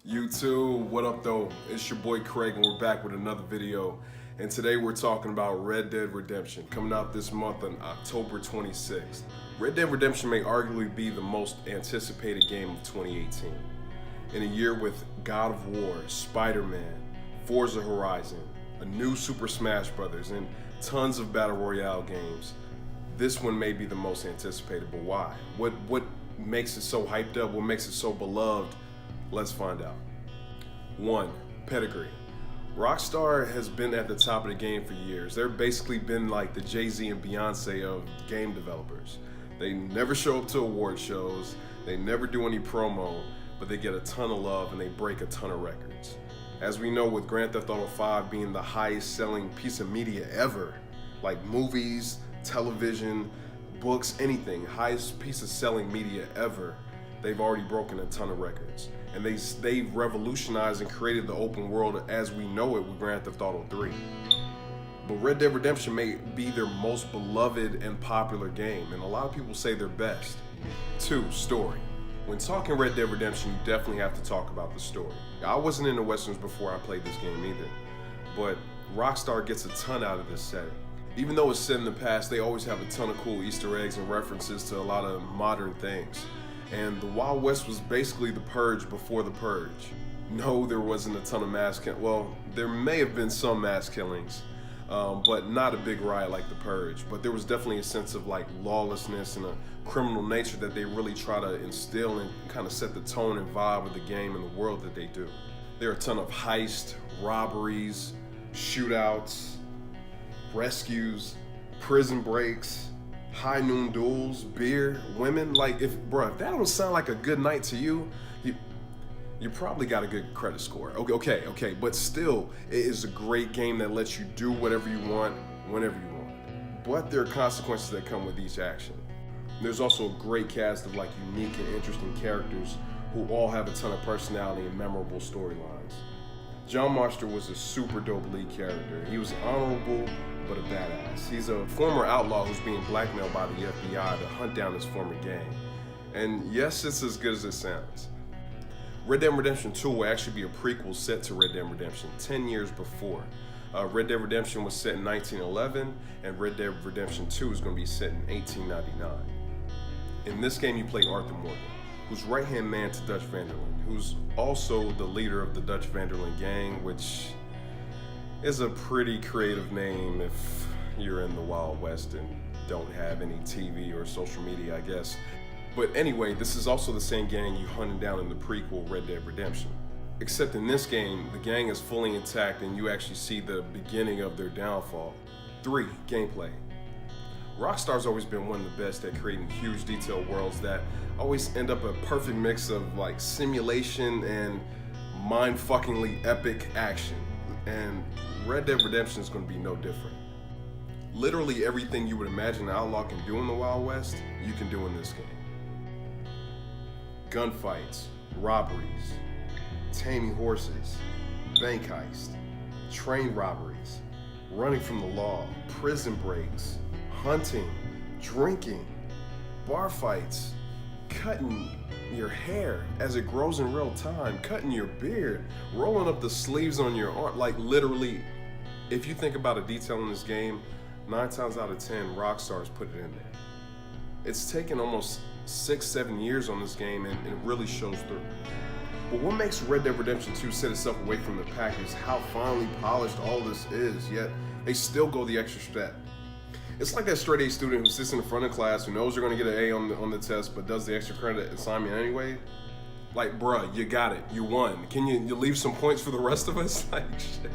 YouTube, what up though? It's your boy Craig and we're back with another video. And today we're talking about Red Dead Redemption, coming out this month on October 26th. Red Dead Redemption may arguably be the most anticipated game of 2018. In a year with God of War, Spider-Man, Forza Horizon, a new Super Smash Bros, and tons of Battle Royale games, this one may be the most anticipated, but why? What makes it so hyped up? What makes it so beloved? Let's find out. 1. Pedigree. Rockstar has been at the top of the game for years. They've basically been like the Jay-Z and Beyonce of game developers. They never show up to award shows, they never do any promo, but they get a ton of love and they break a ton of records. As we know, with Grand Theft Auto 5 being the highest selling piece of media ever, like movies, television, books, anything, highest piece of selling media ever, they've already broken a ton of records. And they revolutionized and created the open world as we know it with Grand Theft Auto 3. But Red Dead Redemption may be their most beloved and popular game, and a lot of people say their best. 2. Story. When talking Red Dead Redemption, you definitely have to talk about the story. I wasn't into Westerns before I played this game either, but Rockstar gets a ton out of this setting. Even though it's set in the past, they always have a ton of cool Easter eggs and references to a lot of modern things. And the Wild West was basically the Purge before the Purge. No, there wasn't a ton of mass killing. Well, there may have been some mass killings, but not a big riot like the Purge. But there was definitely a sense of like lawlessness and a criminal nature that they really try to instill and kind of set the tone and vibe of the game and the world that they do. There are a ton of heists, robberies, shootouts, rescues, prison breaks, high noon duels, beer, women. Like, if that don't sound like a good night to you, you probably got a good credit score. Okay, but still, it is a great game that lets you do whatever you want, whenever you want. But there are consequences that come with each action. There's also a great cast of like unique and interesting characters who all have a ton of personality and memorable storylines. John Marster was a super dope lead character. He was honorable, but a badass. He's a former outlaw who's being blackmailed by the FBI to hunt down his former gang. And yes, it's as good as it sounds. Red Dead Redemption 2 will actually be a prequel set to Red Dead Redemption 10 years before. Red Dead Redemption was set in 1911, and Red Dead Redemption 2 is going to be set in 1899. In this game, you play Arthur Morgan, who's right-hand man to Dutch van der Linde, who's also the leader of the Dutch van der Linde gang, which is a pretty creative name if you're in the Wild West and don't have any TV or social media, I guess. But anyway, this is also the same gang you hunted down in the prequel Red Dead Redemption. Except in this game, the gang is fully intact and you actually see the beginning of their downfall. 3. Gameplay. Rockstar's always been one of the best at creating huge detailed worlds that always end up a perfect mix of like simulation and mind-fuckingly epic action. And Red Dead Redemption is going to be no different. Literally everything you would imagine an outlaw can do in the Wild West, you can do in this game. Gunfights, robberies, taming horses, bank heist, train robberies, running from the law, prison breaks, hunting, drinking, bar fights, cutting your hair as it grows in real time, cutting your beard, rolling up the sleeves on your arm. Like literally, if you think about a detail in this game, 9 times out of 10, Rockstar's put it in there. It's taken almost 6-7 years on this game and it really shows through. But what makes Red Dead Redemption 2 set itself away from the pack is how finely polished all this is, yet they still go the extra step. It's like that straight A student who sits in the front of class, who knows they're gonna get an A on the test, but does the extra credit assignment anyway. Like, bruh, you got it, you won. Can you leave some points for the rest of us? Like, shit.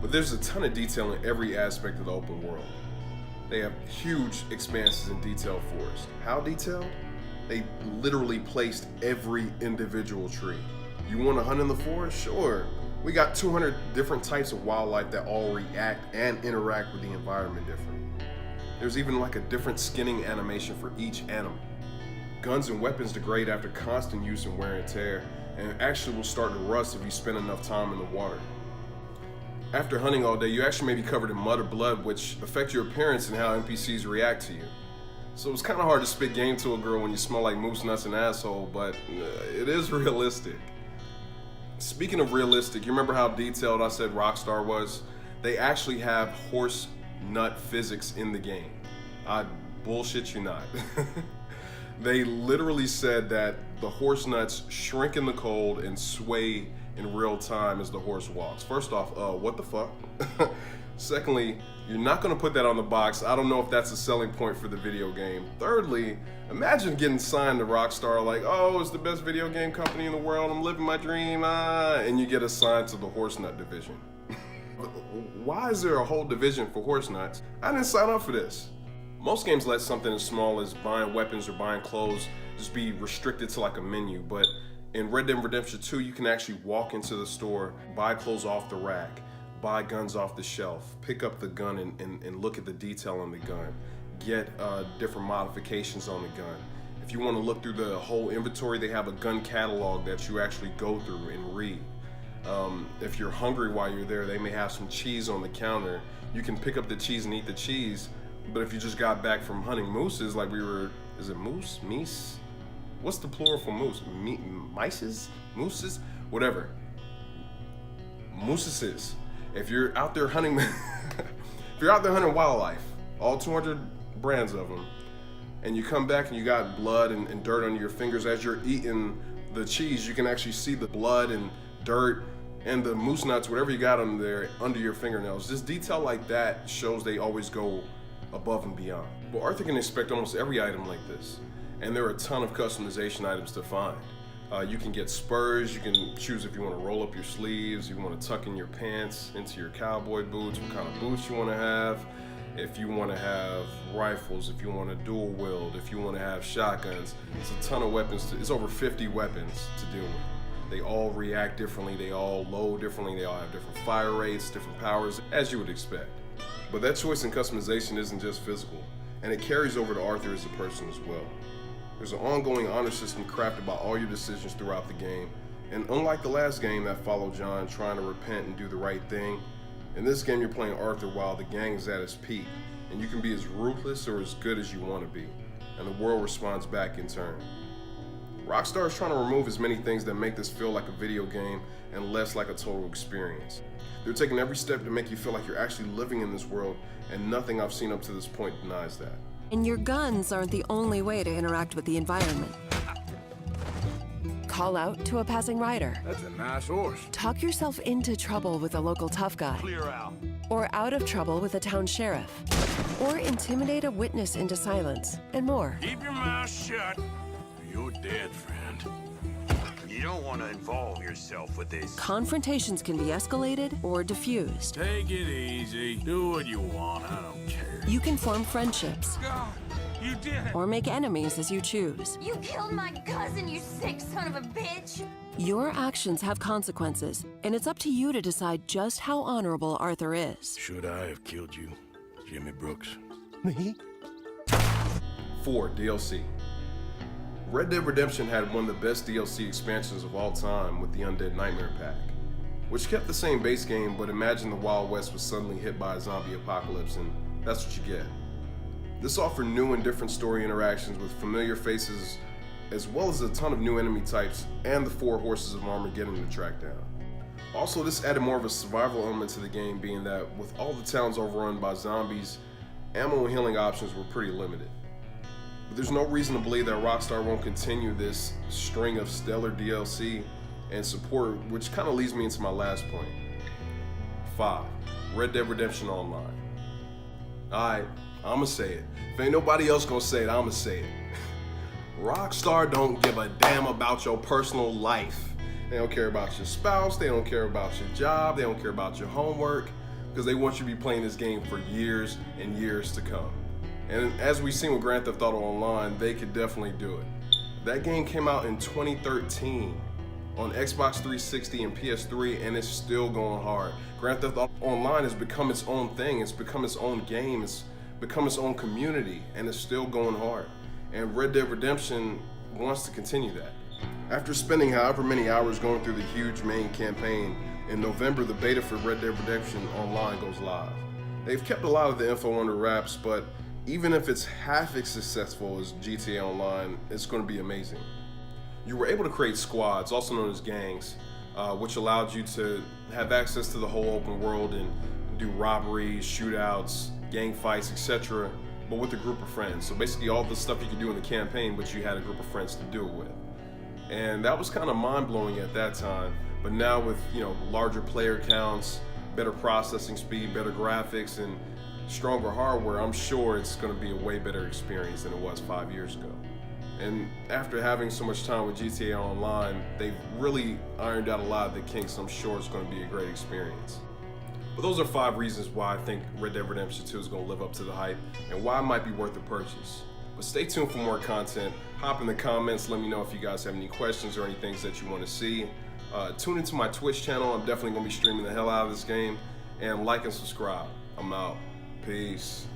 But there's a ton of detail in every aspect of the open world. They have huge expanses in detailed forest. How detailed? They literally placed every individual tree. You wanna hunt in the forest? Sure. We got 200 different types of wildlife that all react and interact with the environment differently. There's even like a different skinning animation for each animal. Guns and weapons degrade after constant use and wear and tear, and actually will start to rust if you spend enough time in the water. After hunting all day, you actually may be covered in mud or blood, which affect your appearance and how NPCs react to you. So it's kind of hard to spit game to a girl when you smell like moose nuts and asshole, but it is realistic. Speaking of realistic, you remember how detailed I said Rockstar was? They actually have horse nut physics in the game. I bullshit you not. They literally said that the horse nuts shrink in the cold and sway in real time as the horse walks. First off, what the fuck? Secondly, you're not gonna put that on the box. I don't know if that's a selling point for the video game. Thirdly, imagine getting signed to Rockstar like, oh, it's the best video game company in the world, I'm living my dream, and you get assigned to the horse nut division. Why is there a whole division for horse nuts? I didn't sign up for this. Most games let something as small as buying weapons or buying clothes just be restricted to like a menu, but in Red Dead Redemption 2, you can actually walk into the store, buy clothes off the rack, buy guns off the shelf, pick up the gun and look at the detail on the gun, get different modifications on the gun. If you want to look through the whole inventory, they have a gun catalog that you actually go through and read. If you're hungry while you're there, they may have some cheese on the counter. You can pick up the cheese and eat the cheese, but if you just got back from hunting mooses, like we were, is it moose? Meese? What's the plural for moose? Mices? Mooses? Whatever. Mooses. If you're out there hunting, if you're out there hunting wildlife, all 200 brands of them, and you come back and you got blood and dirt under your fingers as you're eating the cheese, you can actually see the blood and dirt and the moose nuts, whatever you got under there, under your fingernails. Just detail like that shows they always go above and beyond. But Arthur can inspect almost every item like this, and there are a ton of customization items to find. You can get spurs, you can choose if you want to roll up your sleeves, you want to tuck in your pants into your cowboy boots, what kind of boots you want to have, if you want to have rifles, if you want to dual wield, if you want to have shotguns. It's a ton of weapons, it's over 50 weapons to deal with. They all react differently, they all load differently, they all have different fire rates, different powers, as you would expect. But that choice in customization isn't just physical, and it carries over to Arthur as a person as well. There's an ongoing honor system crafted by all your decisions throughout the game, and unlike the last game that followed John trying to repent and do the right thing, in this game you're playing Arthur while the gang is at its peak, and you can be as ruthless or as good as you want to be, and the world responds back in turn. Rockstar is trying to remove as many things that make this feel like a video game and less like a total experience. They're taking every step to make you feel like you're actually living in this world, and nothing I've seen up to this point denies that. And your guns aren't the only way to interact with the environment. Call out to a passing rider. That's a nice horse. Talk yourself into trouble with a local tough guy. Clear out. Or out of trouble with a town sheriff. Or intimidate a witness into silence, and more. Keep your mouth shut. You're dead, friend. You don't want to involve yourself with this. Confrontations can be escalated or diffused. Take it easy. Do what you want. I don't care. You can form friendships. God, you did it. Or make enemies as you choose. You killed my cousin, you sick son of a bitch! Your actions have consequences, and it's up to you to decide just how honorable Arthur is. Should I have killed you, Jimmy Brooks? 4. DLC. Red Dead Redemption had one of the best DLC expansions of all time with the Undead Nightmare Pack, which kept the same base game, but imagine the Wild West was suddenly hit by a zombie apocalypse, and that's what you get. This offered new and different story interactions with familiar faces, as well as a ton of new enemy types and the 4 horses of Armageddon to track down. Also, this added more of a survival element to the game, being that with all the towns overrun by zombies, ammo and healing options were pretty limited. But there's no reason to believe that Rockstar won't continue this string of stellar DLC and support, which kind of leads me into my last point. 5. Red Dead Redemption Online. Alright, I'ma say it. If ain't nobody else gonna say it, I'ma say it. Rockstar don't give a damn about your personal life. They don't care about your spouse, they don't care about your job, they don't care about your homework, because they want you to be playing this game for years and years to come. And as we've seen with Grand Theft Auto Online, they could definitely do it. That game came out in 2013 on Xbox 360 and PS3, and it's still going hard. Grand Theft Auto Online has become its own thing, it's become its own game, it's become its own community, and it's still going hard. And Red Dead Redemption wants to continue that. After spending however many hours going through the huge main campaign, in November the beta for Red Dead Redemption Online goes live. They've kept a lot of the info under wraps, but even if it's half as successful as GTA Online, it's going to be amazing. You were able to create squads, also known as gangs, which allowed you to have access to the whole open world and do robberies, shootouts, gang fights, etc., but with a group of friends. So basically all the stuff you could do in the campaign, but you had a group of friends to do it with. And that was kind of mind-blowing at that time. But now with, larger player counts, better processing speed, better graphics, and stronger hardware, I'm sure it's going to be a way better experience than it was 5 years ago. And after having so much time with GTA Online, they've really ironed out a lot of the kinks. I'm sure it's going to be a great experience. But those are 5 reasons why I think Red Dead Redemption 2 is going to live up to the hype and why it might be worth the purchase. But stay tuned for more content. Hop in the comments, let me know if you guys have any questions or any things that you want to see. Tune into my Twitch channel. I'm definitely going to be streaming the hell out of this game. And like and subscribe. I'm out. Peace.